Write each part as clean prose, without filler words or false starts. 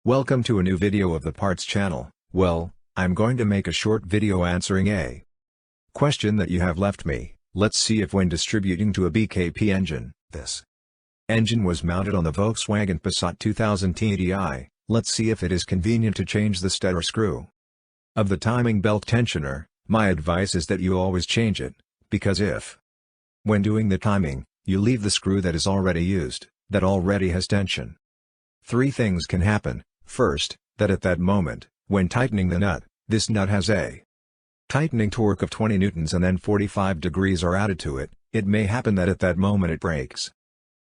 Welcome to a new video of the Parts channel. Well, I'm going to make a short video answering a question that you have left me. Let's see if when distributing to a BKP engine, this engine was mounted on the Volkswagen Passat 2000 TDI, let's see if it is convenient to change the stud or screw of the timing belt tensioner. My advice is that you always change it, because if, when doing the timing, you leave the screw that is already used, that already has tension, three things can happen. First, that at that moment, when tightening the nut, this nut has a tightening torque of 20 newtons and then 45 degrees are added to it. It may happen that at that moment it breaks.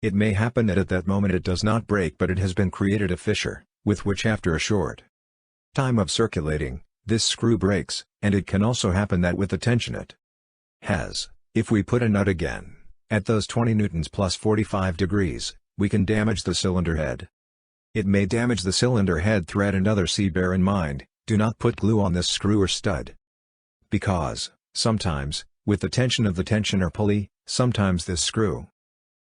It may happen that at that moment it does not break, but it has been created a fissure, with which after a short time of circulating, this screw breaks, and it can also happen that with the tension it has, if we put a nut again, at those 20 newtons plus 45 degrees, we can damage the cylinder head. It may damage the cylinder head thread and other. Bear in mind, do not put glue on this screw or stud. Because, sometimes, with the tension of the tensioner pulley, sometimes this screw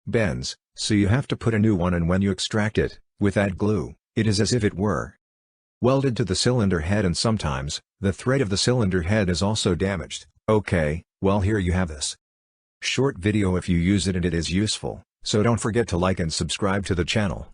bends, so you have to put a new one, and when you extract it, with that glue, it is as if it were welded to the cylinder head, and sometimes, the thread of the cylinder head is also damaged. Okay, well, here you have this short video if you use it and it is useful, so don't forget to like and subscribe to the channel.